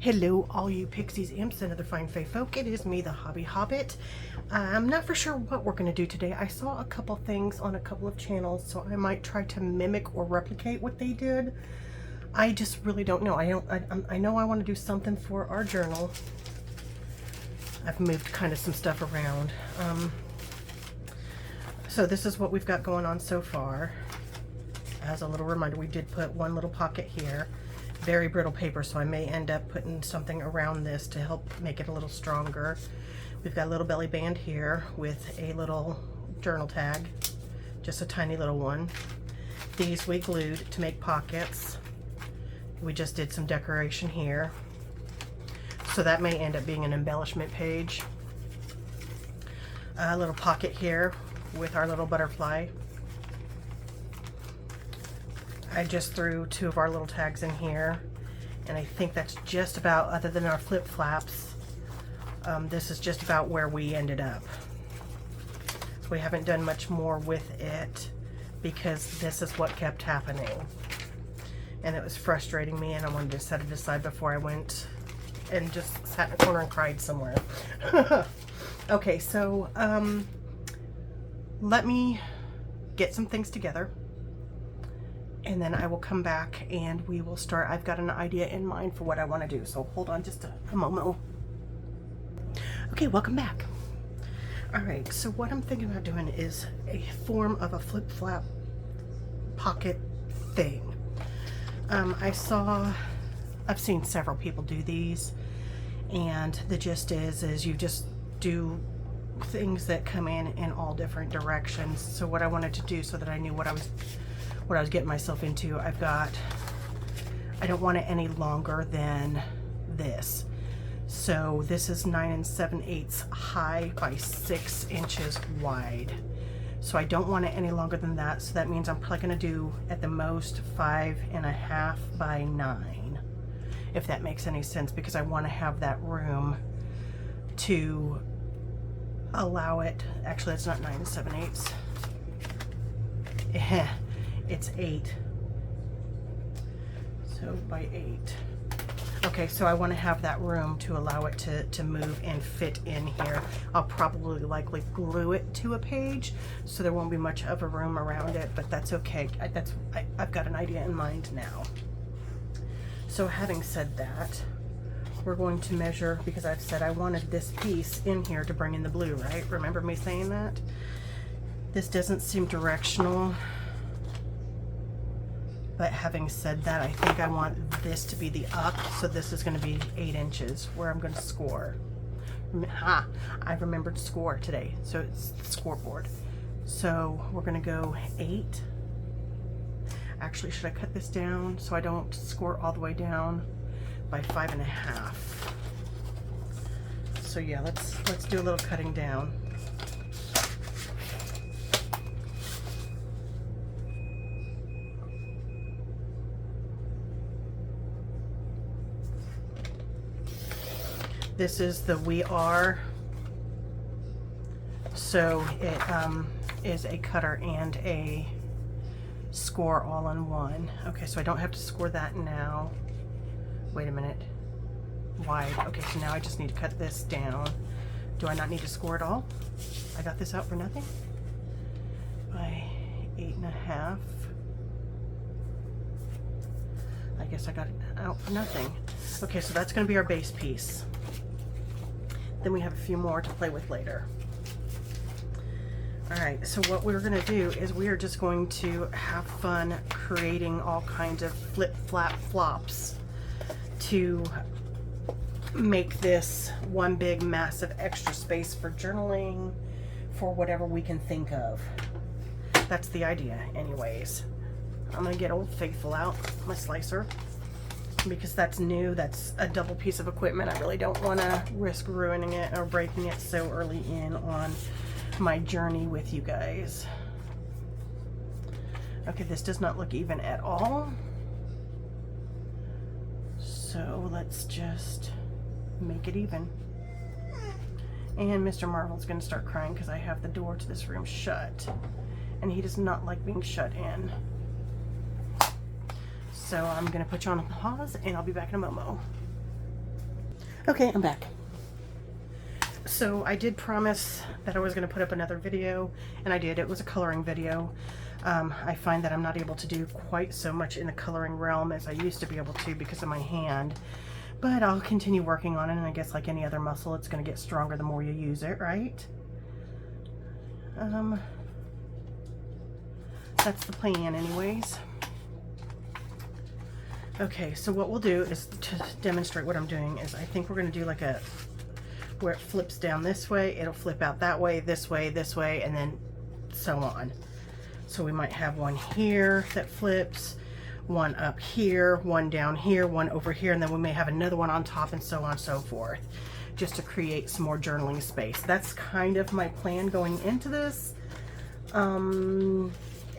Hello, all you pixies, imps, and other fine fey folk. It is me, the Hobby Hobbit. I'm not for sure what we're going to do today. I saw a couple things on a couple of channels, so I might try to mimic or replicate what they did. I just really don't know. I know I want to do something for our journal. I've moved kind of some stuff around. So this is what we've got going on so far. As a little reminder, we did put one little pocket here. Very brittle paper, so I may end up putting something around this to help make it a little stronger. We've got a little belly band here with a little journal tag, just a tiny little one. These we glued to make pockets. We just did some decoration here, so that may end up being an embellishment page. A little pocket here with our little butterfly. I just threw two of our little tags in here, and I think that's just about, other than our flip flaps, this is just about where we ended up. So we haven't done much more with it because this is what kept happening, and it was frustrating me, and I wanted to set it aside before I went and just sat in a corner and cried somewhere. Okay, so let me get some things together, and then I will come back and we will start. I've got an idea in mind for what I want to do, so hold on just a moment. Okay, welcome back. All right, so what I'm thinking about doing is a form of a flip-flap pocket thing. I've seen several people do these, and the gist is you just do things that come in all different directions. So what I wanted to do, so that I knew what I was getting myself into, I don't want it any longer than this. So this is 9 7/8 high by 6 inches wide. So I don't want it any longer than that. So that means I'm probably gonna do at the most 5.5 by 9, if that makes any sense, because I want to have that room to allow it. Actually, it's not 9 7/8. It's 8. So by 8. Okay, so I want to have that room to allow it to move and fit in here. I'll probably likely glue it to a page, so there won't be much of a room around it, but that's okay. I've got an idea in mind now. So having said that, we're going to measure, because I've said I wanted this piece in here to bring in the blue, right? Remember me saying that? This doesn't seem directional. But having said that, I think I want this to be the up, so this is going to be 8 inches where I'm going to score. I remembered score today, so it's the scoreboard. So we're going to go 8. Actually, should I cut this down so I don't score all the way down? By 5.5. So yeah, let's do a little cutting down. This is the We Are, so it is a cutter and a score all in one. Okay, so I don't have to score that now. Wait a minute. Wide. Okay, so now I just need to cut this down. Do I not need to score it all? I got this out for nothing? By 8.5. I guess I got it out for nothing. Okay, so that's going to be our base piece. Then we have a few more to play with later. All right, so what we're going to do is we are just going to have fun creating all kinds of flip-flap flops to make this one big massive extra space for journaling, for whatever we can think of. That's the idea anyways. I'm gonna get Old Faithful out, my slicer, because that's new. That's a double piece of equipment. I really don't want to risk ruining it or breaking it so early in on my journey with you guys. Okay, this does not look even at all. So let's just make it even. And Mr. Marvel's going to start crying because I have the door to this room shut, and he does not like being shut in. So I'm going to put you on pause, and I'll be back in a moment. Okay, I'm back. So I did promise that I was going to put up another video, and I did. It was a coloring video. I find that I'm not able to do quite so much in the coloring realm as I used to be able to because of my hand. But I'll continue working on it, and I guess like any other muscle, it's going to get stronger the more you use it, right? That's the plan anyways. Okay, so what we'll do is to demonstrate what I'm doing is I think we're going to do like a, where it flips down this way, it'll flip out that way, this way, and then so on. So we might have one here that flips, one up here, one down here, one over here, and then we may have another one on top, and so on and so forth, just to create some more journaling space. That's kind of my plan going into this.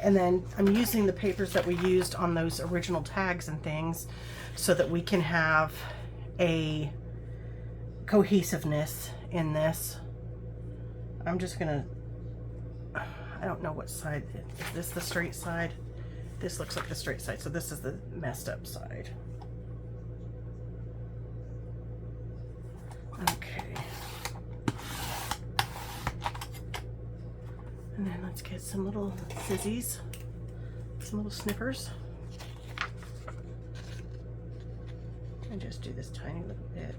And then I'm using the papers that we used on those original tags and things so that we can have a cohesiveness in this. I'm just gonna, I don't know what side, is this the straight side? This looks like the straight side, so this is the messed up side. Okay. And then let's get some little scissors, some little snippers. And just do this tiny little bit.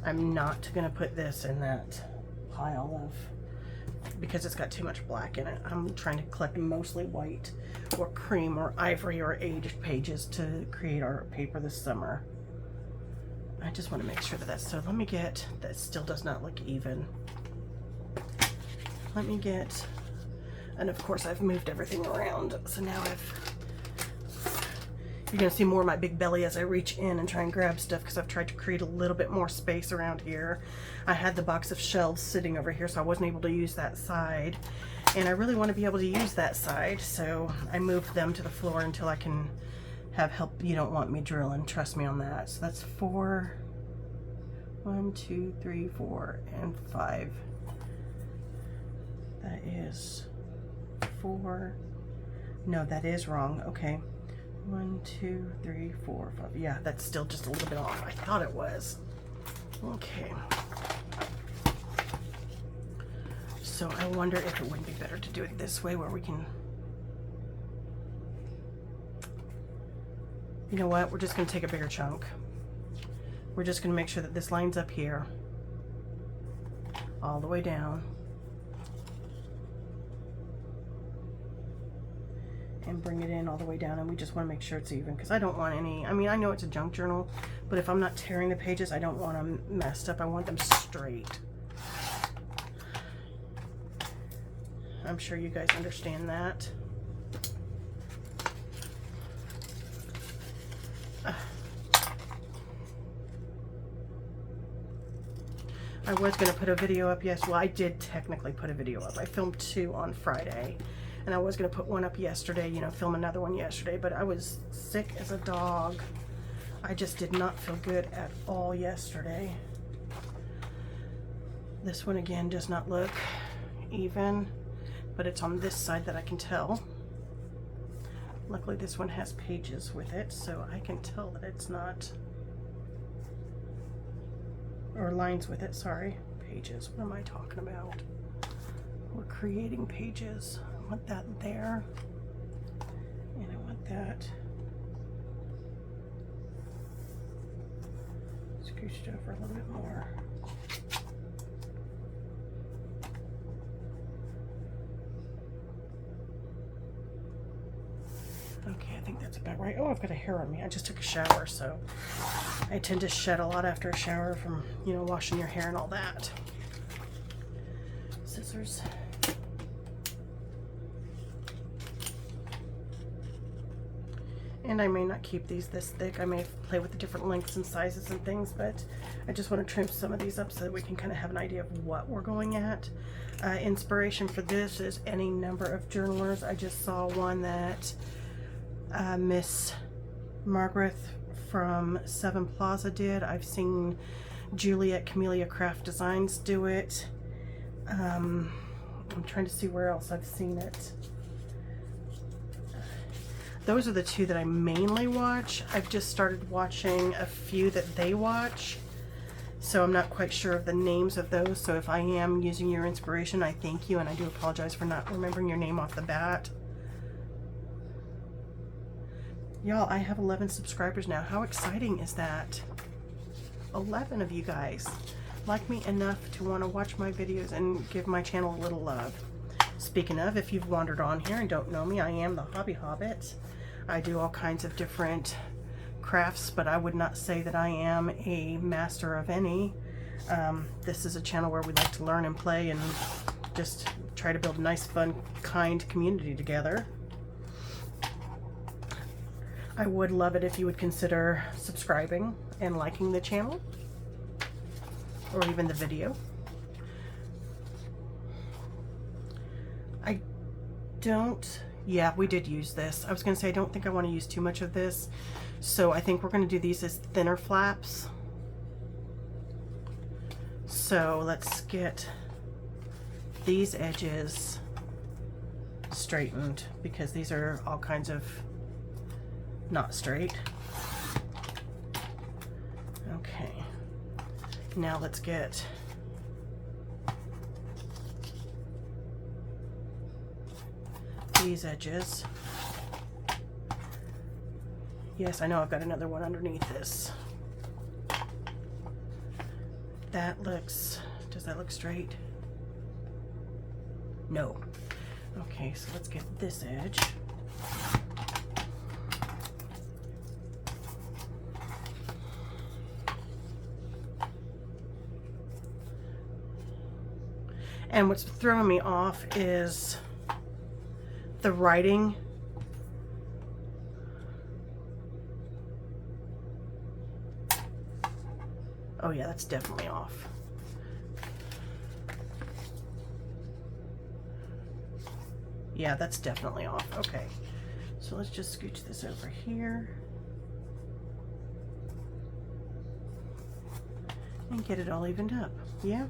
I'm not gonna put this in that pile of, because it's got too much black in it. I'm trying to collect mostly white or cream or ivory or aged pages to create our paper this summer. I just want to make sure that that's, so let me get, that still does not look even. Let me get, and of course I've moved everything around, so now you're gonna see more of my big belly as I reach in and try and grab stuff, because I've tried to create a little bit more space around here. I had the box of shelves sitting over here, so I wasn't able to use that side, and I really want to be able to use that side, so I moved them to the floor until I can have help. You don't want me drilling, trust me on that. So that's 4, 1, 2, 3, 4, and 5. That is 4. No, that is wrong. Okay. 1, 2, 3, 4, 5. Yeah, that's still just a little bit off. I thought it was. Okay. So I wonder if it wouldn't be better to do it this way, where we can, you know what, we're just going to take a bigger chunk. We're just going to make sure that this lines up here all the way down, and bring it in all the way down, and we just want to make sure it's even, because I don't want any, I mean, I know it's a junk journal, but if I'm not tearing the pages, I don't want them messed up. I want them straight. I'm sure you guys understand that. I was going to put a video up, yes. Well, I did technically put a video up. I filmed 2 on Friday, and I was going to put one up yesterday, you know, film another one yesterday, but I was sick as a dog. I just did not feel good at all yesterday. This one again does not look even, but it's on this side that I can tell. Luckily this one has pages with it, so I can tell that it's not, or lines with it, sorry. Pages, what am I talking about? We're creating pages. I want that there, and I want that scooched over a little bit more. Okay, I think that's about right. Oh, I've got a hair on me. I just took a shower, so I tend to shed a lot after a shower from, you know, washing your hair and all that. Scissors. And I may not keep these this thick. I may play with the different lengths and sizes and things, but I just want to trim some of these up so that we can kind of have an idea of what we're going at. Inspiration for this is any number of journalers. I just saw one that Miss Margareth from Seven Plaza did. I've seen Julie at Camellia Craft Designs do it. I'm trying to see where else I've seen it. those are the two that I mainly watch. I've just started watching a few that they watch, so I'm not quite sure of the names of those. So if I am using your inspiration, I thank you, and I do apologize for not remembering your name off the bat. Y'all, I have 11 subscribers now. How exciting is that? 11 of you guys like me enough to want to watch my videos and give my channel a little love. Speaking of, if you've wandered on here and don't know me, I am the Hobby Hobbit. I do all kinds of different crafts, but I would not say that I am a master of any. This is a channel where we like to learn and play and just try to build a nice, fun, kind community together. I would love it if you would consider subscribing and liking the channel, or even the video. Yeah, we did use this. I was going to say I don't think I want to use too much of this, so I think we're going to do these as thinner flaps. So let's get these edges straightened, because these are all kinds of not straight. Okay, now let's get these edges. Yes, I know I've got another one underneath this. That looks, does that look straight? No. Okay, so let's get this edge. And what's throwing me off is the writing. Oh yeah, that's definitely off. Yeah, that's definitely off. Okay, so let's just scooch this over here and get it all evened up. Yeah.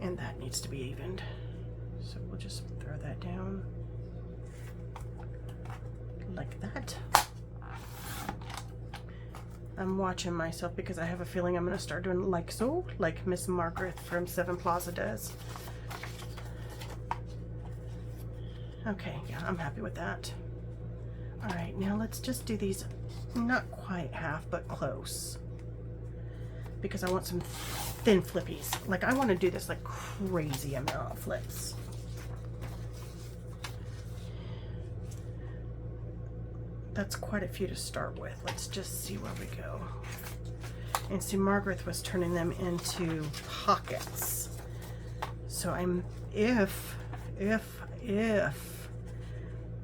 And that needs to be evened. So we'll just throw that down like that. I'm watching myself because I have a feeling I'm going to start doing like so, like Miss Margareth from Seven Plaza does. Okay, yeah, I'm happy with that. All right, now let's just do these, not quite half, but close, because I want some thin flippies. Like, I want to do this like crazy amount of flips. That's quite a few to start with. Let's just see where we go. And see, Margareth was turning them into pockets. So if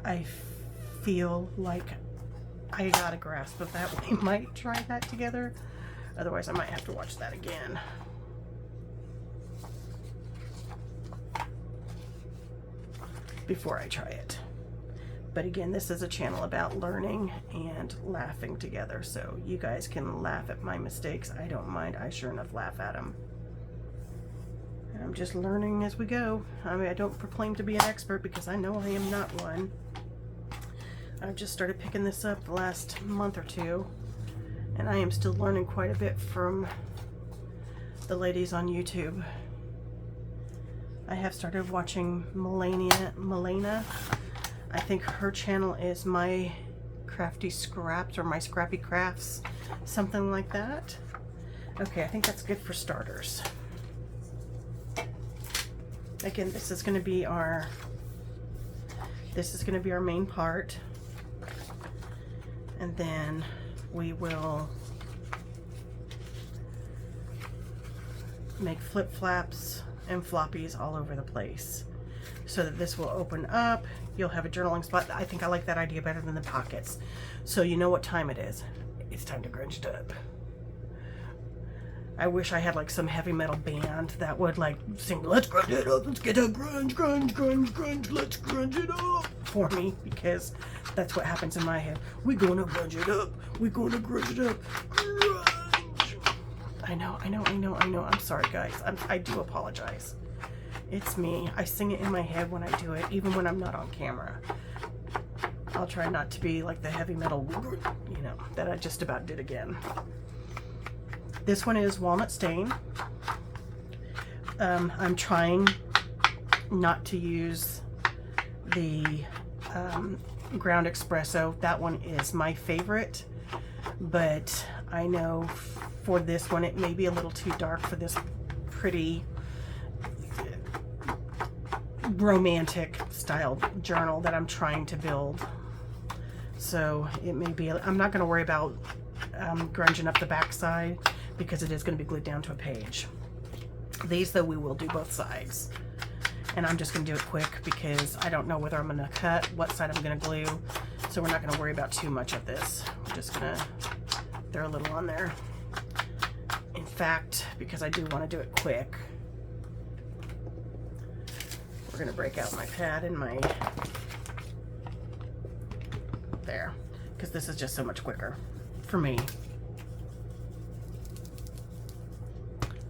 I feel like I got a grasp of that, we might try that together. Otherwise, I might have to watch that again. Before I try it. But again, this is a channel about learning and laughing together, so you guys can laugh at my mistakes. I don't mind. I sure enough laugh at them. And I'm just learning as we go. I mean, I don't proclaim to be an expert because I know I am not one. I've just started picking this up the last month or two, and I am still learning quite a bit from the ladies on YouTube. I have started watching Milena. I think her channel is My Crafty Scraps or My Scrappy Crafts, something like that. Okay, I think that's good for starters. Again, this is going to be our main part, and then we will make flip flaps and floppies all over the place, so that this will open up. You'll have a journaling spot. I think I like that idea better than the pockets. So you know what time it is. It's time to grunge it up. I wish I had like some heavy metal band that would like sing, let's grunge it up, let's get a grunge, grunge, grunge, grunge, let's grunge it up for me, because that's what happens in my head. We're gonna grunge it up. We're gonna grunge it up. Grunge. I know. I'm sorry, guys. I do apologize. It's me. I sing it in my head when I do it, even when I'm not on camera. I'll try not to be like the heavy metal, you know, that I just about did again. This one is walnut stain. I'm trying not to use the ground espresso. That one is my favorite, but I know for this one it may be a little too dark for this pretty romantic style journal that I'm trying to build. So it may be, I'm not going to worry about grunging up the back side because it is going to be glued down to a page. These though, we will do both sides, and I'm just going to do it quick because I don't know whether I'm going to cut, what side I'm going to glue, so we're not going to worry about too much of this. We're just going to throw a little on there. In fact, because I do want to do it quick, we're going to break out my pad and my, there, because this is just so much quicker for me.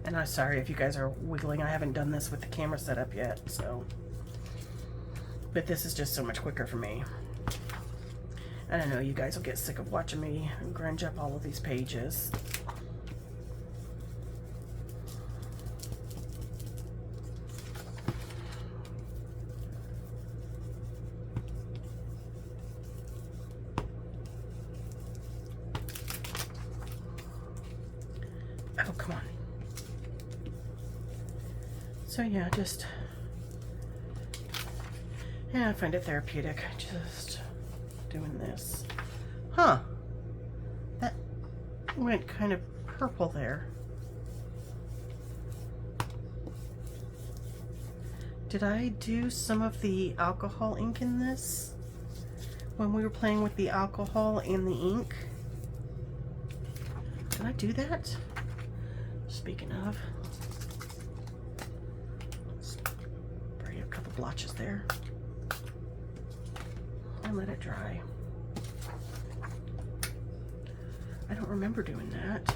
And I'm sorry if you guys are wiggling. I haven't done this with the camera set up yet, so. But this is just so much quicker for me. And I know you guys will get sick of watching me grunge up all of these pages. Oh, come on. So yeah, just, yeah, I find it therapeutic just doing this. Huh, that went kind of purple there. Did I do some of the alcohol ink in this when we were playing with the alcohol and the ink? Did I do that? Speaking of, spray a couple blotches there and let it dry. I don't remember doing that.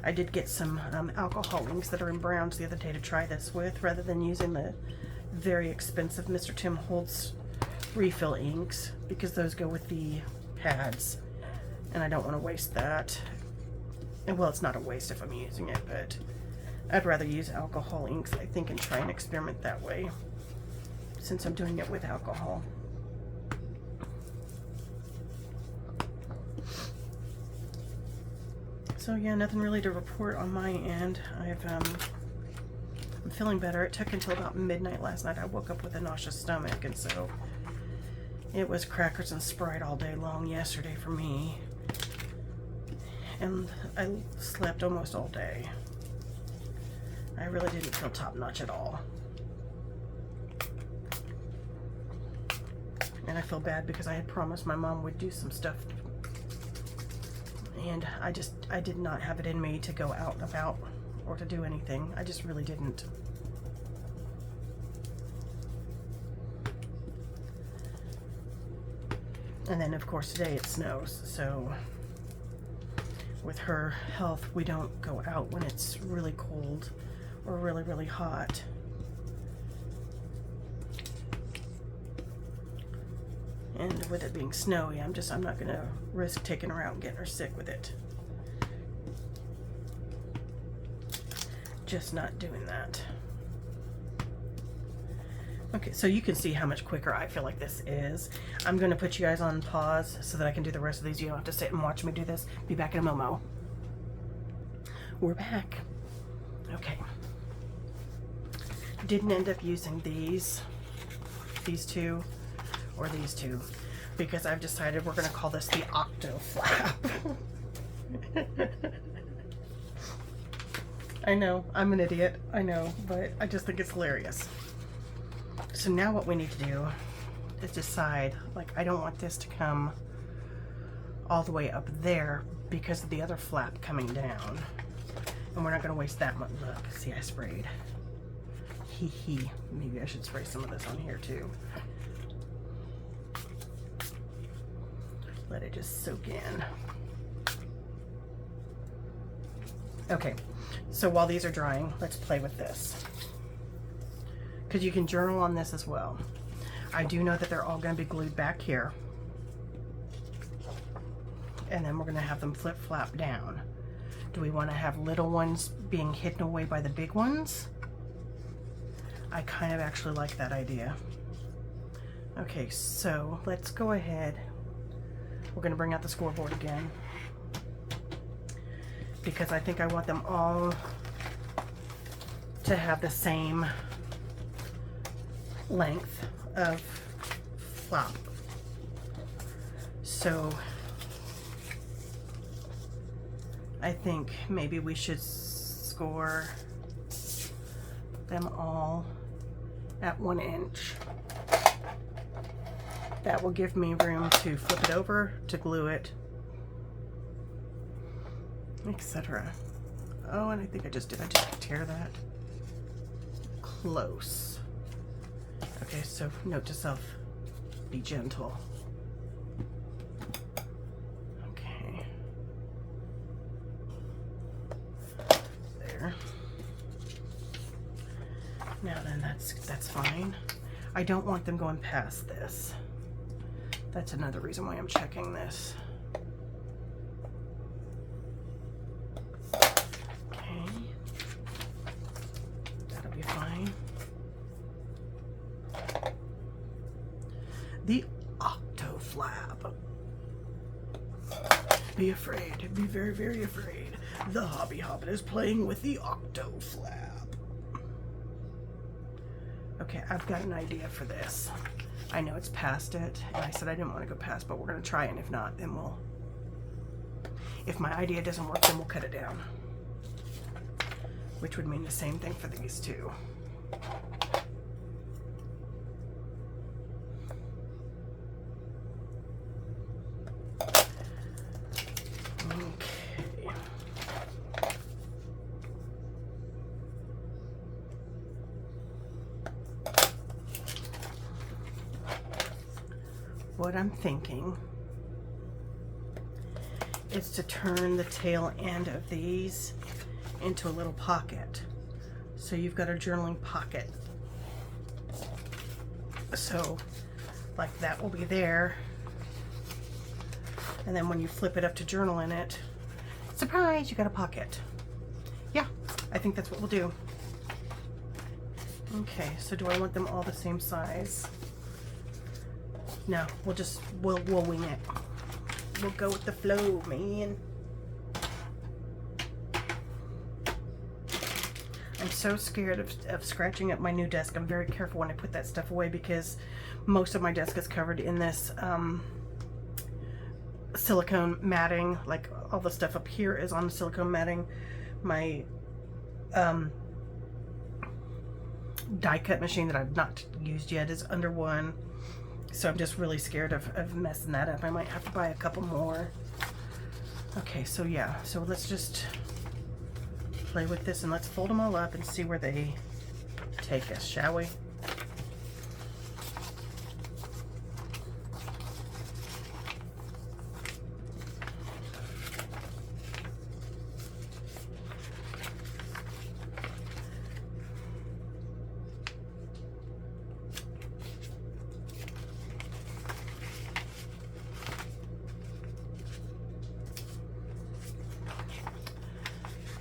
I did get some alcohol inks that are in browns the other day to try this with, rather than using the very expensive Mr. Tim Holtz refill inks, because those go with the pads and I don't want to waste that. And well, it's not a waste if I'm using it, but I'd rather use alcohol inks, I think, and try and experiment that way since I'm doing it with alcohol. So yeah, nothing really to report on my end. I'm feeling better. It took until about midnight last night. I woke up with a nauseous stomach, and so it was crackers and Sprite all day long yesterday for me. And I slept almost all day. I really didn't feel top-notch at all. And I feel bad because I had promised my mom would do some stuff. And I did not have it in me to go out and about or to do anything. I just really didn't. And then of course today it snows, so with her health we don't go out when it's really cold or really, really hot. And with it being snowy, I'm not gonna risk taking her out and getting her sick with it. Just not doing that. Okay, so you can see how much quicker I feel like this is. I'm gonna put you guys on pause so that I can do the rest of these. You don't have to sit and watch me do this. Be back in a Momo. We're back. Okay. Didn't end up using these two, or these two, because I've decided we're gonna call this the Octoflap. I know, I'm an idiot, I know, but I just think it's hilarious. So now what we need to do is decide, like, I don't want this to come all the way up there because of the other flap coming down. And we're not gonna waste that much. Look, see, I sprayed. Hee hee. Maybe I should spray some of this on here too. Let it just soak in. Okay, so while these are drying, let's play with this. Because you can journal on this as well. I do know that they're all going to be glued back here. And then we're going to have them flip-flap down. Do we want to have little ones being hidden away by the big ones? I kind of actually like that idea. Okay, so let's go ahead. We're going to bring out the scoreboard again, because I think I want them all to have the same length of flap. So I think maybe we should score them all at 1 inch. That will give me room to flip it over, to glue it, etc. Oh, and I think I just tear that. Close. Okay, so note to self, be gentle. Okay. There. Now then, that's fine. I don't want them going past this. That's another reason why I'm checking this. Okay. That'll be fine. The Octoflap. Be afraid. Be very, very afraid. The Hobby Hobbit is playing with the Octoflap. Okay, I've got an idea for this. I know it's past it, and I said I didn't want to go past, but we're going to try it, and if not, then we'll... If my idea doesn't work, then we'll cut it down. Which would mean the same thing for these two. Okay. What I'm thinking is to turn the tail end of these into a little pocket. So you've got a journaling pocket. So like that will be there. And then when you flip it up to journal in it, surprise, you got a pocket. Yeah, I think that's what we'll do. Okay, so do I want them all the same size? No, we'll wing it. We'll go with the flow, man. I'm so scared of scratching up my new desk. I'm very careful when I put that stuff away because most of my desk is covered in this silicone matting. Like all the stuff up here is on the silicone matting. My die cut machine that I've not used yet is under one. So I'm just really scared of messing that up. I might have to buy a couple more. Okay, so yeah, so let's just play with this and let's fold them all up and see where they take us, shall we?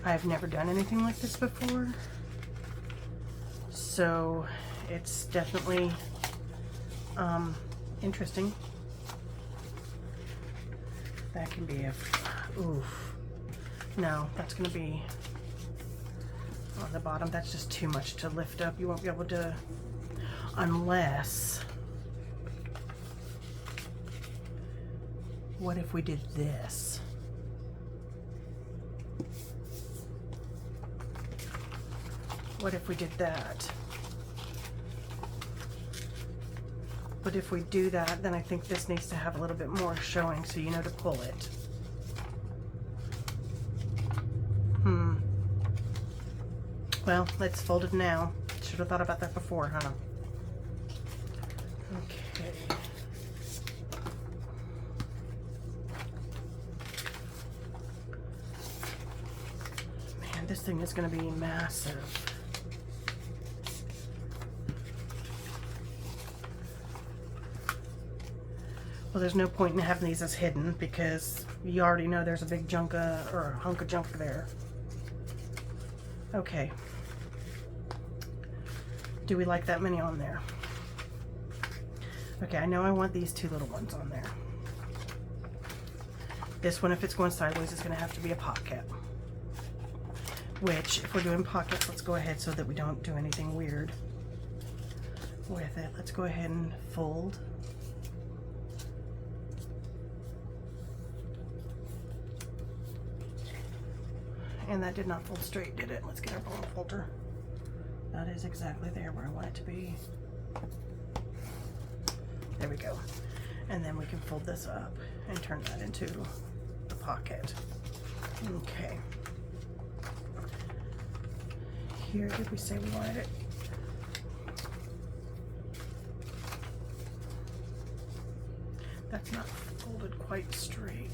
I've never done anything like this before, so it's definitely interesting. That can be a, oof. No, that's gonna be on the bottom. That's just too much to lift up. You won't be able to, unless, what if we did this? What if we did that? But if we do that, then I think this needs to have a little bit more showing so you know to pull it. Well, let's fold it now. Should have thought about that before, huh? Okay. This thing is going to be massive. Well, there's no point in having these as hidden because you already know there's a big chunk of, or a hunk of junk there. Okay. Do we like that many on there? Okay, I know I want these two little ones on there. This one, if it's going sideways, is going to have to be a pocket. Which, if we're doing pockets, let's go ahead so that we don't do anything weird with it. Let's go ahead and fold. And that did not fold straight, did it? Let's get our bone folder. That is exactly there where I want it to be. There we go. And then we can fold this up and turn that into the pocket. Okay. Here, did we say we wanted it? That's not folded quite straight.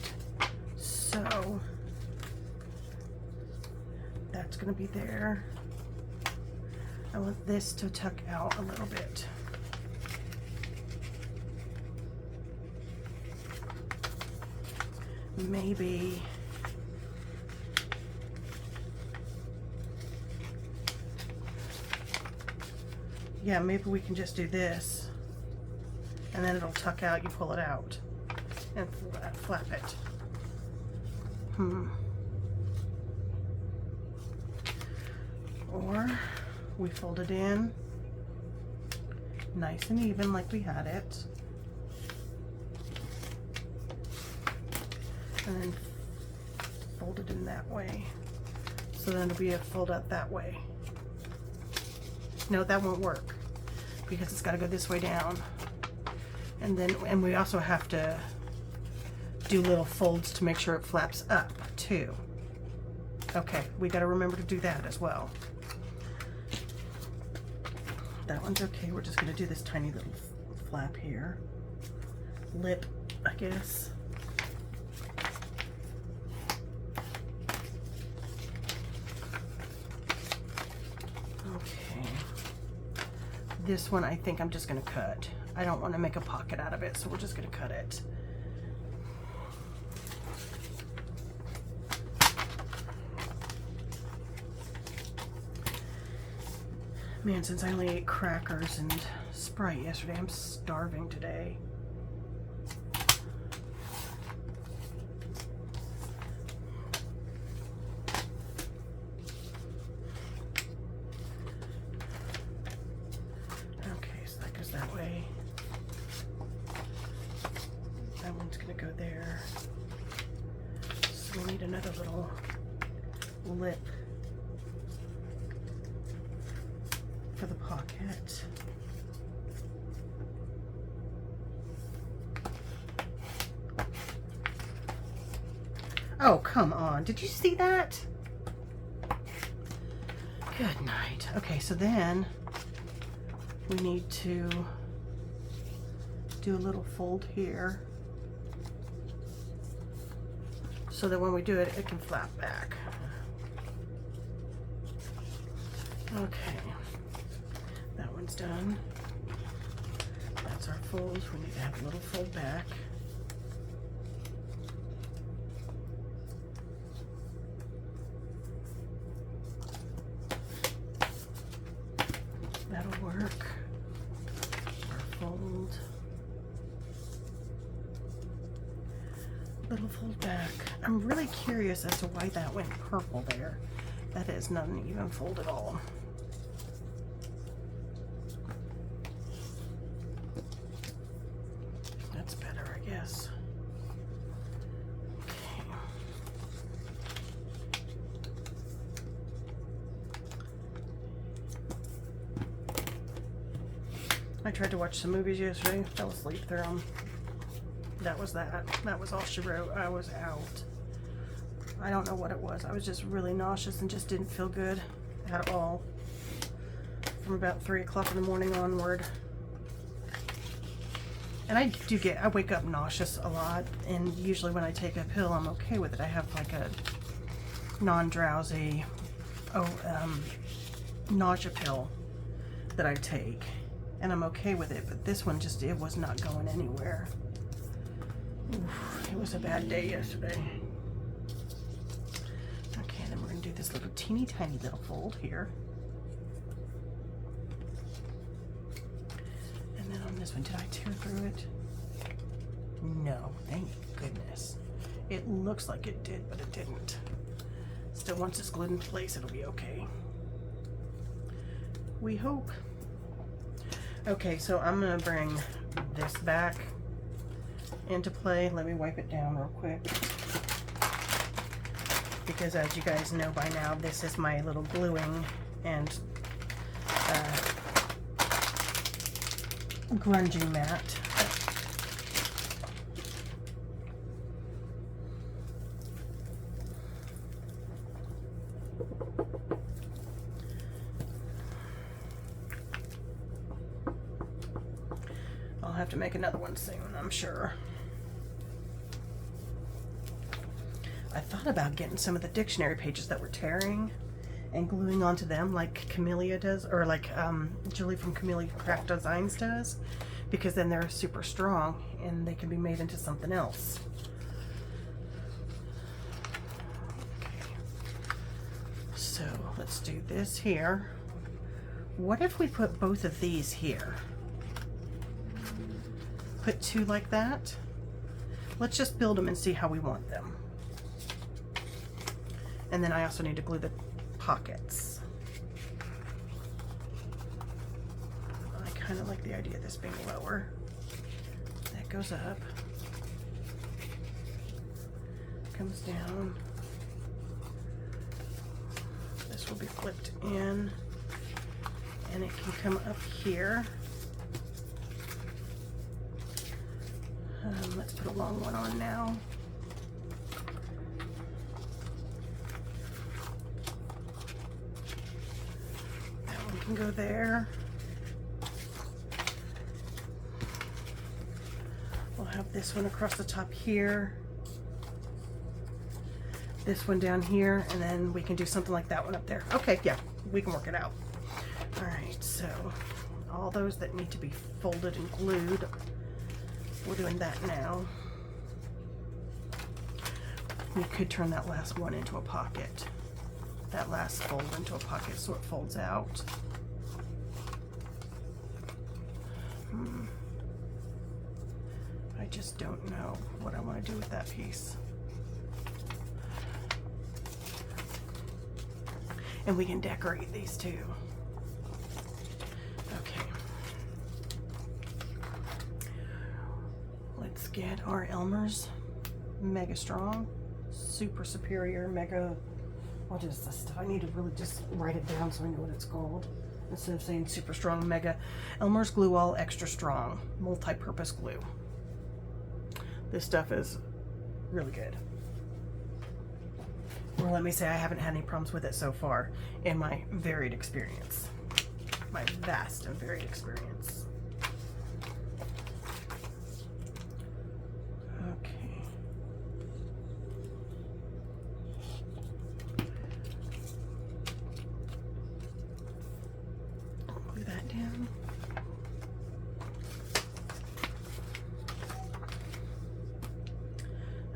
So that's going to be there. I want this to tuck out a little bit. Maybe yeah, maybe we can just do this and then it'll tuck out. You pull it out and flap it. Or we fold it in nice and even like we had it, and then fold it in that way. So then it'll be a fold out that way. No, that won't work because it's got to go this way down. And we also have to do little folds to make sure it flaps up too. Okay, we got to remember to do that as well. That one's okay. We're just going to do this tiny little flap here. Lip, I guess. Okay. This one I think I'm just going to cut. I don't want to make a pocket out of it, so we're just going to cut it. Man, since I only ate crackers and Sprite yesterday, I'm starving today. Okay, so that goes that way. That one's gonna go there. So we need another little lip for the pocket. Oh, come on. Did you see that? Good night. Okay, so then we need to do a little fold here so that when we do it, it can flap back. Okay. That one's done. That's our folds. We need to have a little fold back. That'll work. Our fold. Little fold back. I'm really curious as to why that went purple there. That is not an even fold at all. That's better, I guess. Okay. I tried to watch some movies yesterday, fell asleep through them. That was that. That was all she wrote. I was out. I don't know what it was. I was just really nauseous and just didn't feel good at all from about 3 o'clock in the morning onward. And I wake up nauseous a lot, and usually when I take a pill, I'm okay with it. I have like a non-drowsy nausea pill that I take, and I'm okay with it, but this one just, it was not going anywhere. Oof, it was a bad day yesterday. Okay, then we're gonna do this little teeny tiny little fold here. And then on this one, did I tear through it? No, thank goodness. It looks like it did, but it didn't. Still, once it's glued in place, it'll be okay. We hope. Okay, so I'm gonna bring this back into play. Let me wipe it down real quick. Because as you guys know by now, this is my little gluing and grunging mat. I'll have to make another one soon, I'm sure. I thought about getting some of the dictionary pages that were tearing and gluing onto them like Camellia does, or like Julie from Camellia Craft Designs does, because then they're super strong and they can be made into something else. Okay. So let's do this here. What if we put both of these here? Put two like that. Let's just build them and see how we want them. And then I also need to glue the pockets. I kind of like the idea of this being lower. That goes up. Comes down. This will be flipped in. And it can come up here. Let's put a long one on now. That one can go there. We'll have this one across the top here. This one down here, and then we can do something like that one up there. Okay, yeah, we can work it out. All right, so all those that need to be folded and glued, we're doing that now. We could turn that last one into a pocket. That last fold into a pocket so it folds out. I just don't know what I want to do with that piece. And we can decorate these too. Okay. Let's get our Elmer's Mega Strong, Super Superior Mega, what is this stuff? I need to really just write it down so I know what it's called. Instead of saying Super Strong Mega, Elmer's Glue All Extra Strong, multi-purpose glue. This stuff is really good. Or let me say I haven't had any problems with it so far in my varied experience. My vast and varied experience. Okay. Glue that down.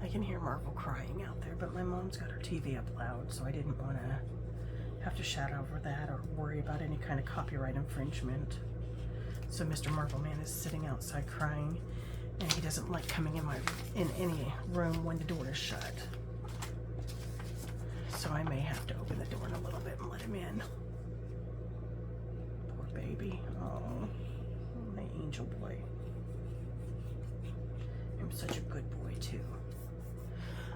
I can hear Marvel crying out there, but my mom's got her TV up loud, so I didn't want to have to shout over that or worry about any kind of copyright infringement. So Mr. Marvel Man is sitting outside crying, and he doesn't like coming in any room when the door is shut. So I may have to open the door in a little bit and let him in. Poor baby. Oh, my angel boy. I'm such a good boy too.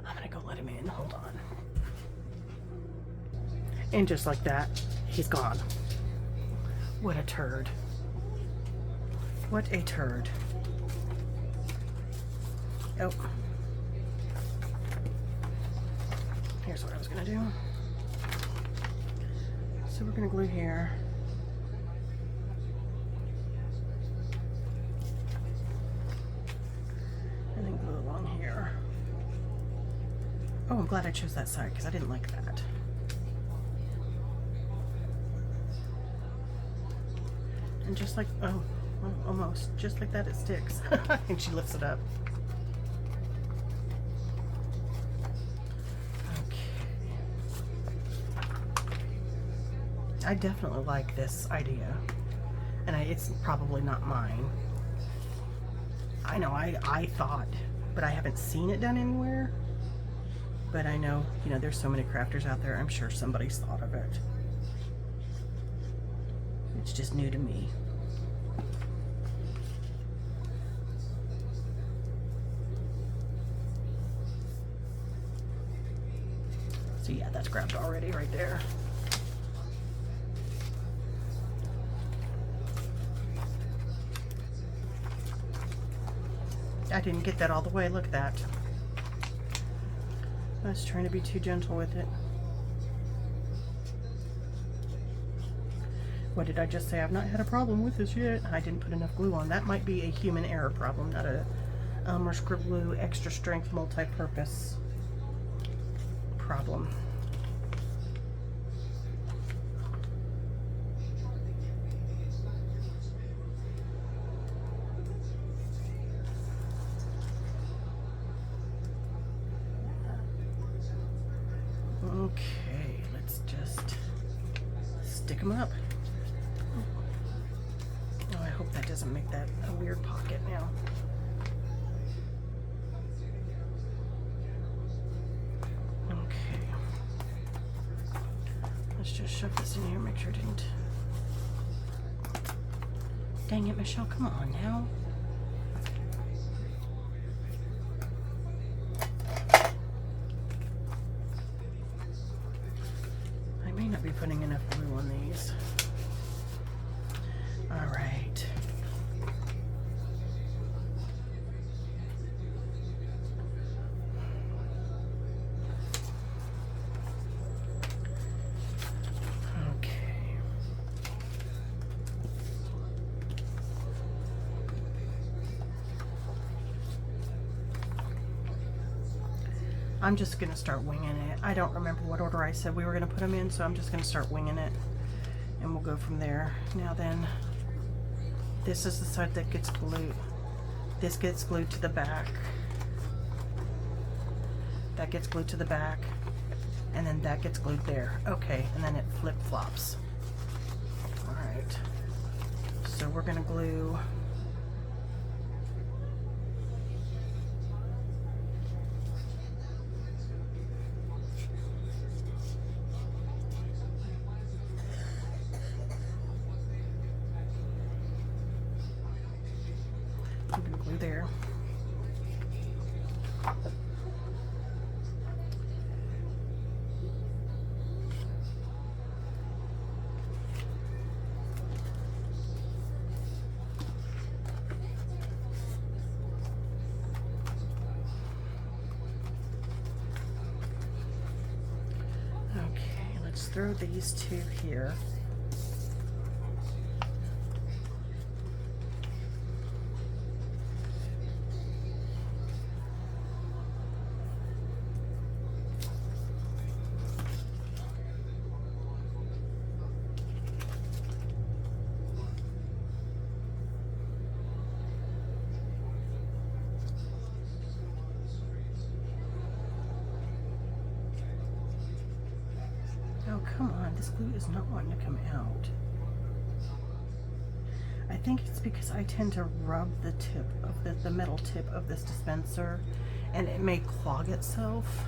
I'm gonna go let him in. Hold on. And just like that, he's gone. What a turd. What a turd. Oh. Here's what I was gonna do. So we're gonna glue here. And then glue along here. Oh, I'm glad I chose that side because I didn't like that. And just like, oh, well, almost, just like that it sticks. And she lifts it up. I definitely like this idea, and it's probably not mine. I know I thought, but I haven't seen it done anywhere. But I know, you know, there's so many crafters out there. I'm sure somebody's thought of it. It's just new to me. So yeah, that's grabbed already right there. I didn't get that all the way. Look at that. I was trying to be too gentle with it. What did I just say? I've not had a problem with this yet. I didn't put enough glue on. That might be a human error problem, not a Elmer Scribble Glue extra strength multi-purpose problem. Okay, let's just stick them up. Oh, I hope that doesn't make that a weird pocket now. Okay. Let's just shove this in here, make sure it didn't. Dang it, Michelle, come on now. Be putting enough glue on these. All right. Okay. I'm just gonna start winging it. I don't remember what order I said we were gonna put them in, so I'm just gonna start winging it, and we'll go from there. Now then, this is the side that gets glued. This gets glued to the back. That gets glued to the back, and then that gets glued there. Okay, and then it flip-flops. All right. So we're gonna glue. Glue there. Okay, let's throw these two here. Oh, come on, this glue is not wanting to come out. I think it's because I tend to rub the tip of the metal tip of this dispenser, and it may clog itself.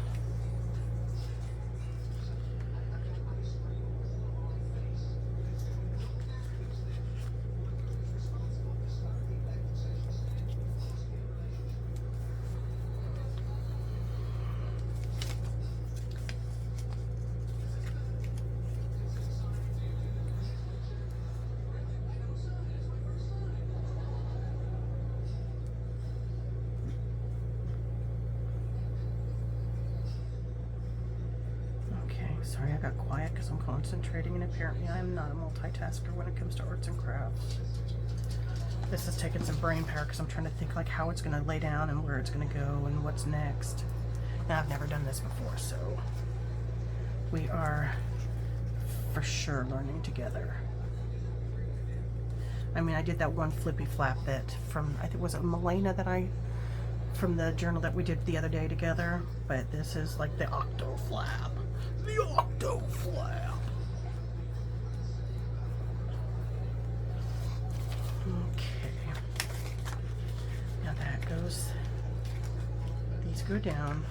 Sorry, I got quiet because I'm concentrating, and apparently I am not a multitasker when it comes to arts and crafts. This is taking some brain power because I'm trying to think like how it's going to lay down and where it's going to go and what's next. Now, I've never done this before, so we are for sure learning together. I mean, I did that one flippy flap that from, I think, was it Milena that from the journal that we did the other day together, but this is like the Octoflap. The Octoflap. Okay. Now that goes, these go down.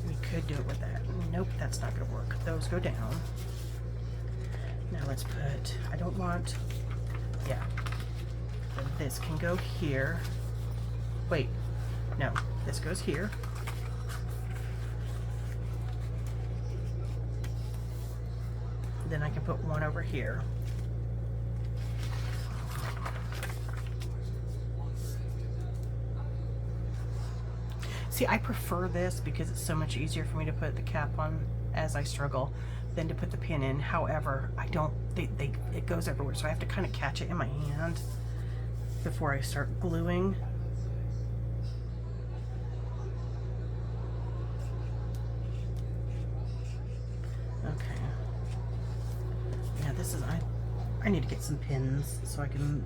We could do it with that. Nope, that's not gonna work. Those go down. Now let's put, I don't want, yeah. Then this can go here. Wait, no, this goes here. Then I can put one over here. See, I prefer this because it's so much easier for me to put the cap on as I struggle than to put the pin in. However, I don't, it goes everywhere, so I have to kind of catch it in my hand before I start gluing. Okay. Yeah, this is, I need to get some pins so I can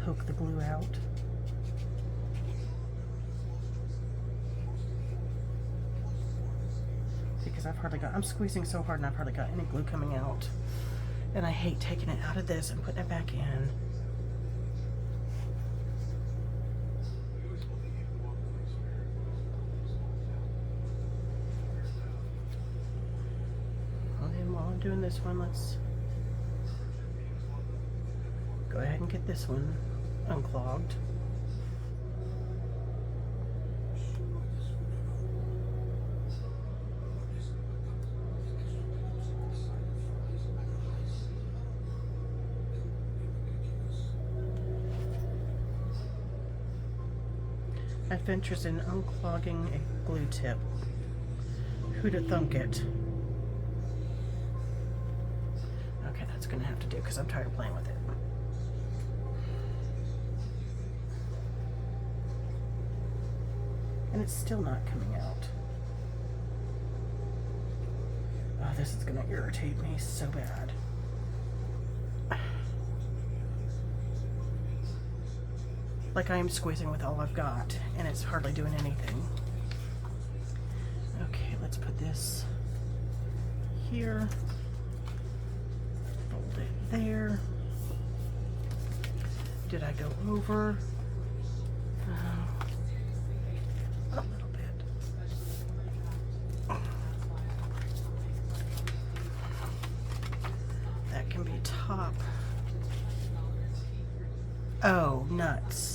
poke the glue out. Because I'm squeezing so hard and I've hardly got any glue coming out. And I hate taking it out of this and putting it back in. Well, then while I'm doing this one, let's go ahead and get this one unclogged. Adventures in unclogging a glue tip. Who'da thunk it? Okay, that's gonna have to do because I'm tired of playing with it. And it's still not coming out. Oh, this is gonna irritate me so bad. Like I am squeezing with all I've got, and it's hardly doing anything. Okay, let's put this here. Fold it there. Did I go over? A little bit. That can be top. Oh, nuts.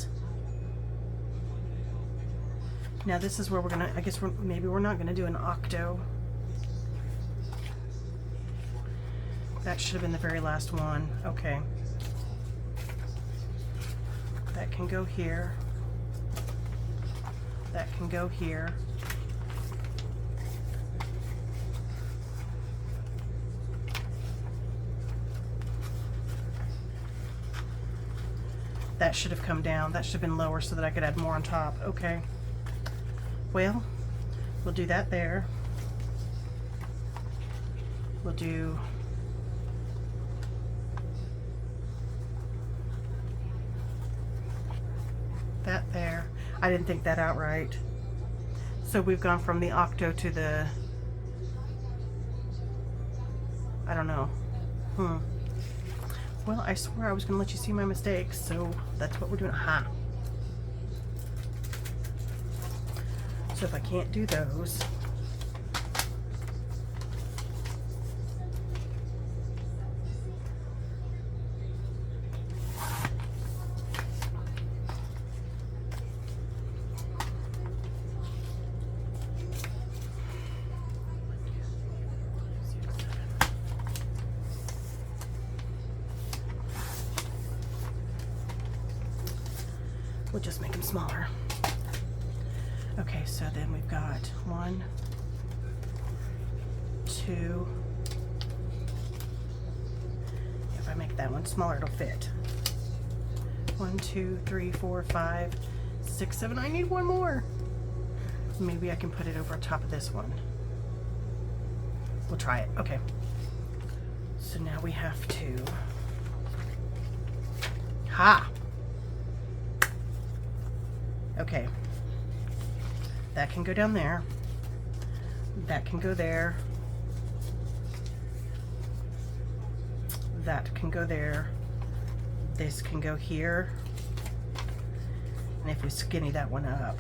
Now this is where we're gonna, I guess maybe we're not gonna do an octo. That should have been the very last one. Okay. That can go here. That can go here. That should have come down. That should have been lower so that I could add more on top. Okay. Well, we'll do that there. We'll do that there. I didn't think that out right. So we've gone from the octo to the, I don't know. Well, I swear I was gonna let you see my mistakes, so that's what we're doing. Aha. So if I can't do those, we'll just make them smaller. Okay, so then we've got 1, 2. If I make that one smaller, it'll fit. 1, 2, 3, 4, 5, 6, 7. I need one more. Maybe I can put it over top of this one. We'll try it. Okay. So now we have to. Ha! Okay. That can go down there. That can go there. That can go there. This can go here. And if we skinny that one up.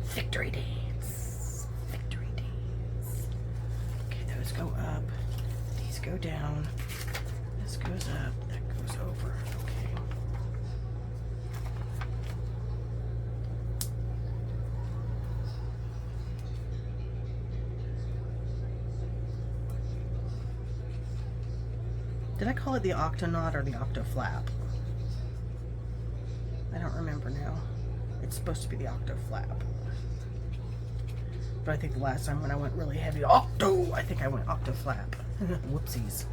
Victory dance. Victory dance. Okay, those go up. These go down. This goes up. That goes over. Okay. Did I call it the Octonaut or the Octoflap? I don't remember now. It's supposed to be the Octoflap. But I think the last time when I went really heavy, I think I went Octoflap. Whoopsies.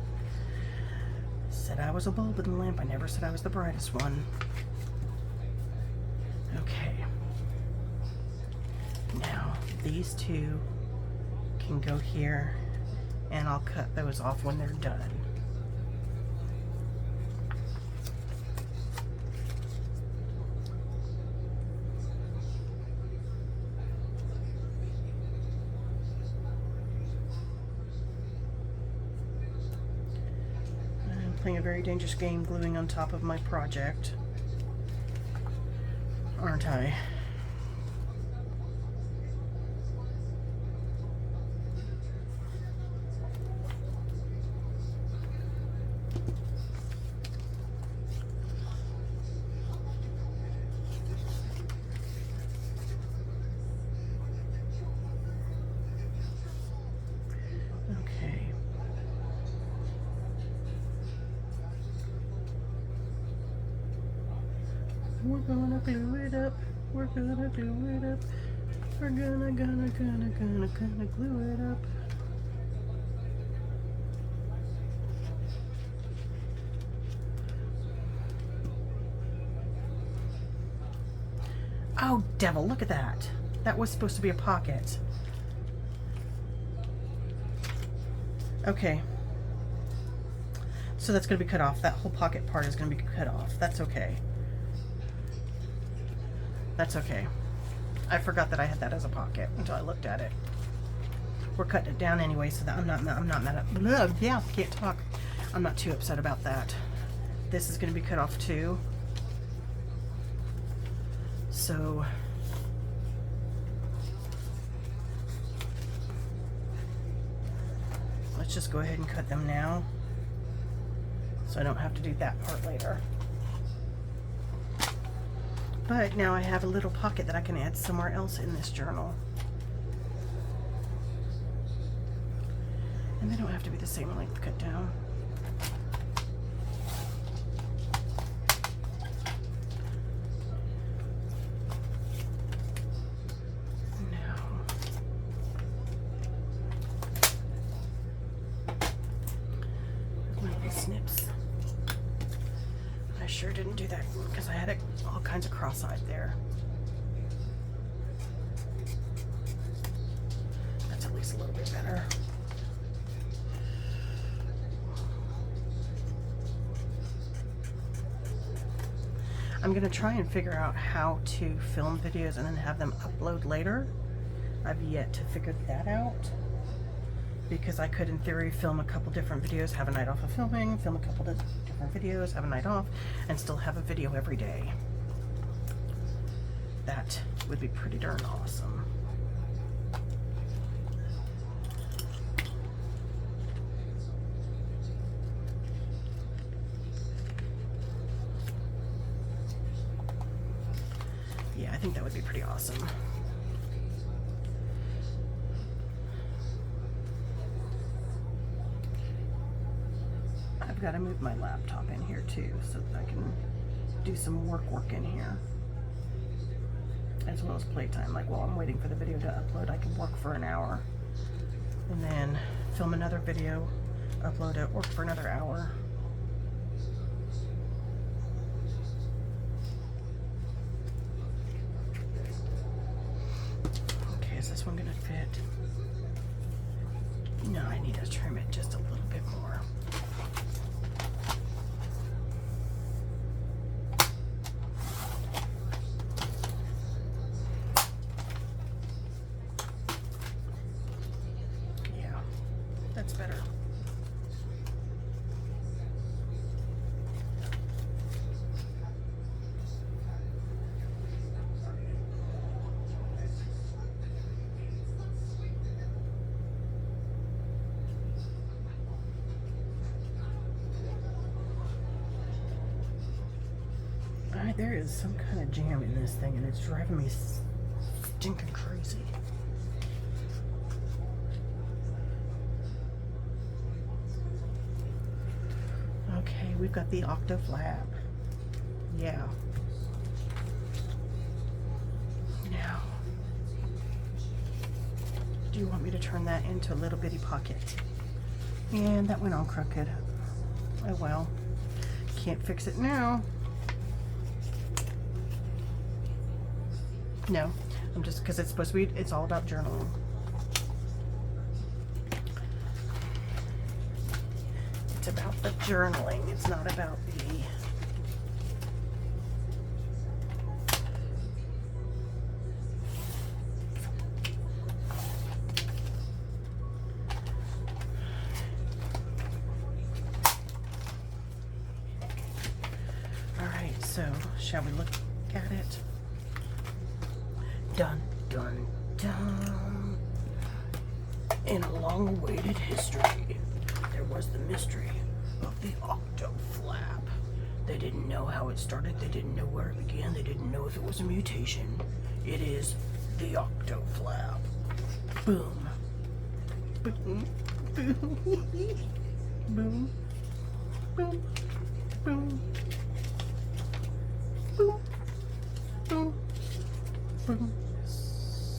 Said I was a bulb in the lamp. I never said I was the brightest one. Okay. Now, these two can go here, and I'll cut those off when they're done. A very dangerous game gluing on top of my project, aren't I? We're gonna glue it up. We're gonna glue it up. We're gonna glue it up. Oh, devil, look at that. That was supposed to be a pocket. Okay. So that's going to be cut off. That whole pocket part is going to be cut off. That's okay. That's okay. I forgot that I had that as a pocket until I looked at it. We're cutting it down anyway, so that I'm not mad at. Yeah, can't talk. I'm not too upset about that. This is going to be cut off too. So let's just go ahead and cut them now, so I don't have to do that part later. But now I have a little pocket that I can add somewhere else in this journal. And they don't have to be the same length cut down. Snips. I sure didn't do that because I had it all kinds of cross-eyed there. That's at least a little bit better. I'm gonna try and figure out how to film videos and then have them upload later. I've yet to figure that out, because I could, in theory, film a couple different videos, have a night off of filming, film a couple of different videos, have a night off, and still have a video every day. That would be pretty darn awesome. Yeah, I think that would be pretty awesome. I've got to move my laptop in here too, so that I can do some work in here, as well as playtime. Like while I'm waiting for the video to upload, I can work for an hour, and then film another video, upload it, work for another hour. Okay, is this one one gonna fit? No, I need to trim it just a little bit more. Yeah, that's better. There is some kind of jam in this thing, and it's driving me stinking crazy. Okay, we've got the Octoflap. Yeah. Now, do you want me to turn that into a little bitty pocket? And that went all crooked. Oh well. Can't fix it now. No, I'm just, because it's supposed to be, it's all about journaling. It's about the journaling. It's not about the... All right, so shall we look at it? Dun, dun, dun. In a long-awaited history, there was the mystery of the Octoflap. They didn't know how it started. They didn't know where it began. They didn't know if it was a mutation. It is the Octoflap. Boom. Boom. Boom. Boom. Boom. Boom. Boom. Boom. Boom.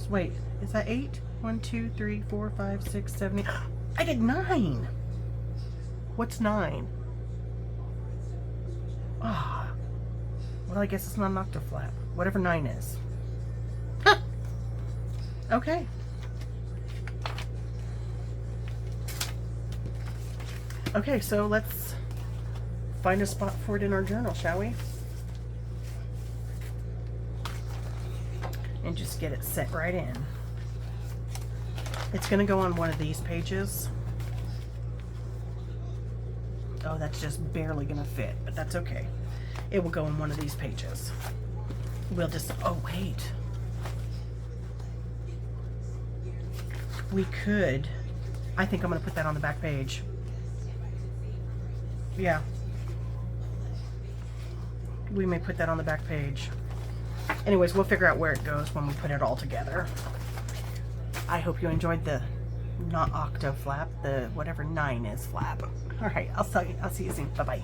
Wait, is that 8? 1, 2, 3, 4, 5, 6, 7, 8. I did 9. What's 9? Ah. Well, I guess it's not an Octoflap. Whatever 9 is. Huh. Okay. Okay, so let's find a spot for it in our journal, shall we? And just get it set right in. It's going to go on one of these pages. Oh, that's just barely going to fit, but that's okay. It will go on one of these pages. We'll just, oh wait. We could, I think I'm going to put that on the back page. Yeah. We may put that on the back page. Anyways, we'll figure out where it goes when we put it all together. I hope you enjoyed the, not Octoflap, the whatever 9 is flap. All right, I'll see you soon. Bye-bye.